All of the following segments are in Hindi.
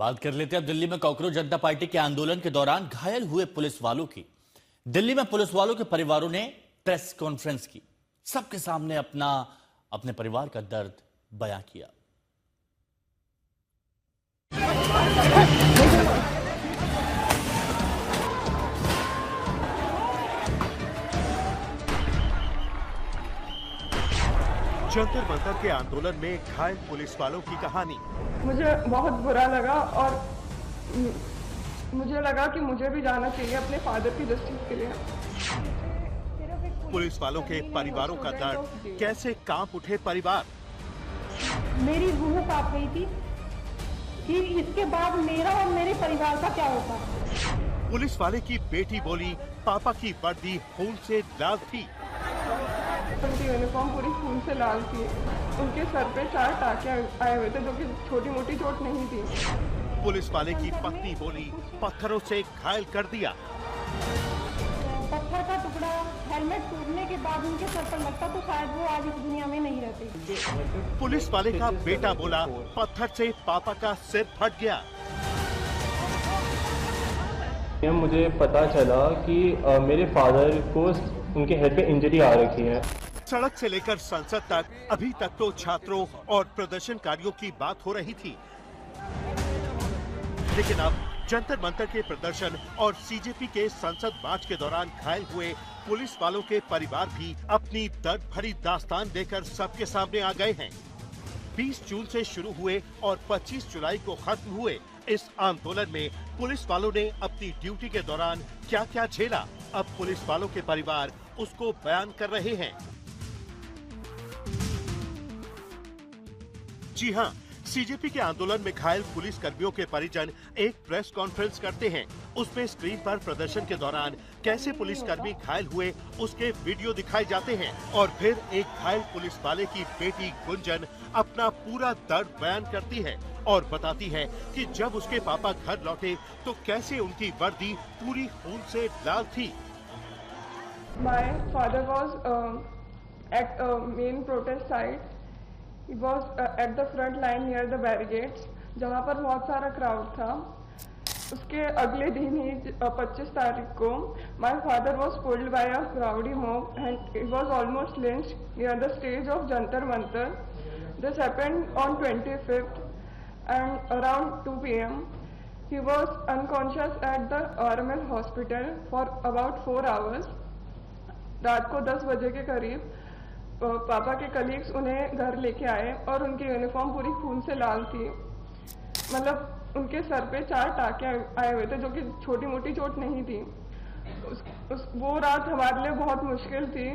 बात कर लेते हैं अब दिल्ली में कॉकरोच जनता पार्टी के आंदोलन के दौरान घायल हुए पुलिस वालों की। दिल्ली में पुलिस वालों के परिवारों ने प्रेस कॉन्फ्रेंस की, सबके सामने अपने परिवार का दर्द बयां किया। जंतर मंतर के आंदोलन में घायल पुलिस वालों की कहानी। मुझे बहुत बुरा लगा और मुझे लगा कि मुझे भी जाना चाहिए अपने फादर की जस्टिस के लिए। पुलिस वालों के परिवारों का दर्द, कैसे कांप उठे परिवार। मेरी रूह कांप गई थी कि इसके बाद मेरा और मेरे परिवार का क्या होता। पुलिस वाले की बेटी बोली, पापा की वर्दी खून से लाल थी। उनकी यूनिफॉर्म पूरी खून से लाल थी। उनके सर पे 4 टाके आए हुए थे, जो कि छोटी मोटी चोट नहीं थी। पुलिस वाले की पत्नी बोली, पत्थरों से घायल कर दिया। पत्थर का टुकड़ा हेलमेट टूटने के बाद उनके सर पर लगता तो शायद वो आज इस दुनिया में नहीं रहते। पुलिस वाले का बेटा बोला, पत्थर से पापा का सिर फट गया। मुझे पता चला कि मेरे फादर को उनके हेड पे इंजरी आ रखी है। सड़क से लेकर संसद तक अभी तक तो छात्रों और प्रदर्शनकारियों की बात हो रही थी, लेकिन अब जंतर मंतर के प्रदर्शन और सीजेपी के संसद मार्च के दौरान घायल हुए पुलिस वालों के परिवार भी अपनी दर्द भरी दास्तान देकर सबके सामने आ गए हैं। 20 जून से शुरू हुए और 25 जुलाई को खत्म हुए इस आंदोलन में पुलिस वालों ने अपनी ड्यूटी के दौरान क्या क्या झेला, अब पुलिस वालों के परिवार उसको बयान कर रहे हैं। जी हां, सीजेपी के आंदोलन में घायल पुलिस कर्मियों के परिजन एक प्रेस कॉन्फ्रेंस करते हैं। उसमें स्क्रीन पर प्रदर्शन के दौरान कैसे पुलिसकर्मी घायल हुए उसके वीडियो दिखाए जाते हैं और फिर एक घायल पुलिस वाले की बेटी गुंजन अपना पूरा दर्द बयान करती है और बताती है कि जब उसके पापा घर लौटे तो कैसे उनकी वर्दी पूरी खून से लाल थी। My father was at a main protest site. He was at the front line near the barricades, जहाँ पर बहुत सारा क्राउड था। उसके अगले दिन ही 25 तारीख को my father was pulled by a rowdy mob and he was almost lynched near the stage of Jantar Mantar. This happened on 25th and around 2 p.m. He was unconscious at the RML hospital for about 4 hours. रात को 10 बजे के करीब पापा के कलीग्स उन्हें घर लेके आए और उनकी यूनिफॉर्म पूरी खून से लाल थी। मतलब उनके सर पे 4 टाके आए हुए थे, जो कि छोटी मोटी चोट नहीं थी। वो रात हमारे लिए बहुत मुश्किल थी।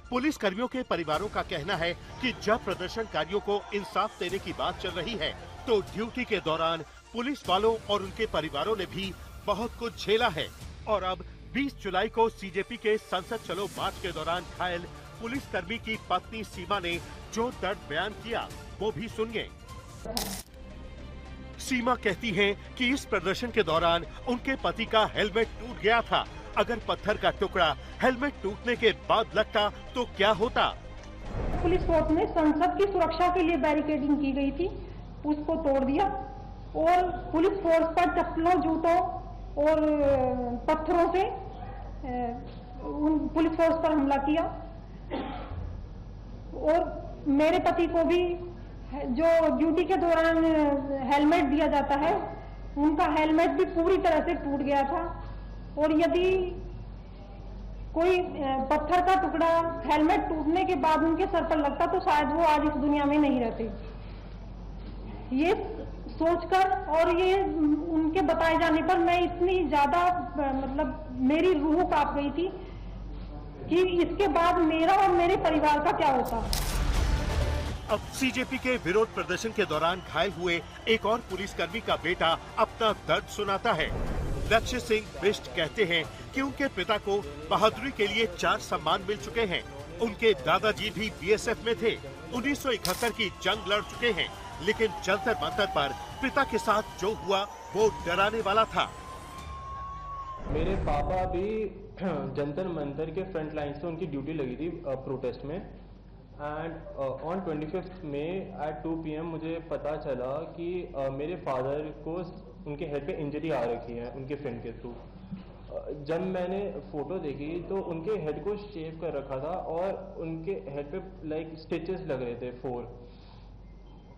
पुलिस कर्मियों के परिवारों का कहना है कि जब प्रदर्शनकारियों को इंसाफ देने की बात चल रही है तो ड्यूटी के दौरान पुलिस वालों और उनके परिवारों ने भी बहुत कुछ झेला है। और अब 20 जुलाई को सीजेपी के संसद चलो मार्च के दौरान घायल पुलिस कर्मी की पत्नी सीमा ने जो दर्द बयान किया वो भी सुनिए। सीमा कहती हैं कि इस प्रदर्शन के दौरान उनके पति का हेलमेट टूट गया था। अगर पत्थर का टुकड़ा हेलमेट टूटने के बाद लगता तो क्या होता। पुलिस फोर्स में संसद की सुरक्षा के लिए बैरिकेडिंग की गई थी, उसको तोड़ दिया और पुलिस फोर्स पर चप्पलों, जूतों और पत्थरों से पुलिस फोर्स पर हमला किया। और मेरे पति को भी जो ड्यूटी के दौरान हेलमेट दिया जाता है, उनका हेलमेट भी पूरी तरह से टूट गया था। और यदि कोई पत्थर का टुकड़ा हेलमेट टूटने के बाद उनके सर पर लगता तो शायद वो आज इस दुनिया में नहीं रहते। ये सोचकर और ये उनके बताए जाने पर मैं इतनी ज्यादा मतलब मेरी रूह कांप गई थी कि इसके बाद मेरा और मेरे परिवार का क्या होता। अब सीजेपी के विरोध प्रदर्शन के दौरान घायल हुए एक और पुलिसकर्मी का बेटा अपना दर्द सुनाता है। लक्ष्य सिंह बिष्ट कहते हैं कि उनके पिता को बहादुरी के लिए 4 सम्मान मिल चुके हैं। उनके दादाजी भी बीएसएफ में थे, 1971 की जंग लड़ चुके हैं, लेकिन जंतर मंतर पर पिता के साथ जो हुआ वो डराने वाला था। मेरे पापा भी जंतर मंतर के फ्रंट लाइन से उनकी ड्यूटी लगी थी प्रोटेस्ट में, एंड ऑन 25th में at 2 PM मुझे पता चला कि मेरे फादर को उनके हेड पे इंजरी आ रखी है उनके फ्रेंड के थ्रू। जब मैंने फोटो देखी तो उनके हेड को शेव कर रखा था और उनके हेड पे लाइक स्टिचेस लग रहे थे 4।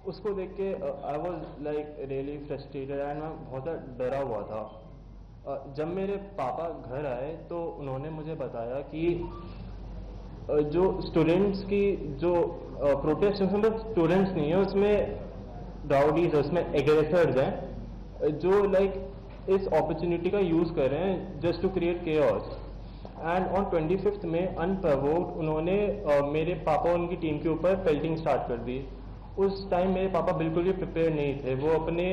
उसको देख के I was like really frustrated and मैं बहुत डरा हुआ था। जब मेरे पापा घर आए तो उन्होंने मुझे बताया कि जो स्टूडेंट्स की जो प्रोटेस्ट है उसमें स्टूडेंट्स नहीं है, उसमें राउडीज है, उसमें एग्रेसर्स हैं जो लाइक इस अपॉर्चुनिटी का यूज कर रहे हैं just to create chaos. And on 25th में अनप्रोवोक्ड उन्होंने मेरे पापा और उनकी टीम के ऊपर पेल्टिंग स्टार्ट कर दी। उस टाइम मेरे पापा बिल्कुल भी प्रिपेयर नहीं थे, वो अपने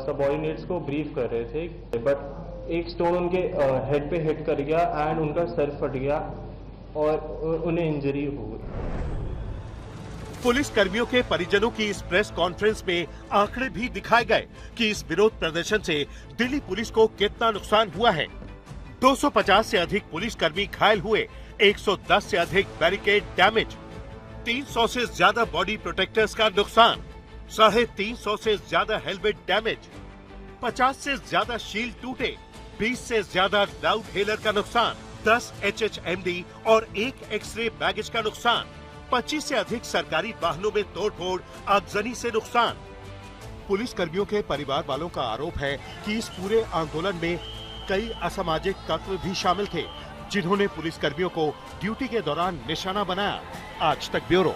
सबऑर्डिनेट्स को ब्रीफ कर रहे थे, बट एक स्टोन उनके हेड पे हिट कर गया एंड उनका सर फट गया और उन्हें इंजरी हो गई। पुलिस कर्मियों के परिजनों की इस प्रेस कॉन्फ्रेंस में आंकड़े भी दिखाए गए कि इस विरोध प्रदर्शन से दिल्ली पुलिस को कितना नुकसान हुआ है। 250 से अधिक पुलिसकर्मी घायल हुए, 110 से अधिक बैरिकेड डैमेज, 300 से ज्यादा बॉडी प्रोटेक्टर्स का नुकसान, 350 से ज्यादा हेलमेट डैमेज, 50 से ज्यादा शील्ड टूटे, 20 से ज्यादा राउट हेलर का नुकसान, 10 HHMD और 1 एक्सरे बैगेज का नुकसान, 25 से अधिक सरकारी वाहनों में तोड़फोड़, आगजनी से नुकसान। पुलिस कर्मियों के परिवार वालों का आरोप है कि इस पूरे आंदोलन में कई असामाजिक तत्व भी शामिल थे, जिन्होंने पुलिस कर्मियों को ड्यूटी के दौरान निशाना बनाया। आज तक ब्यूरो।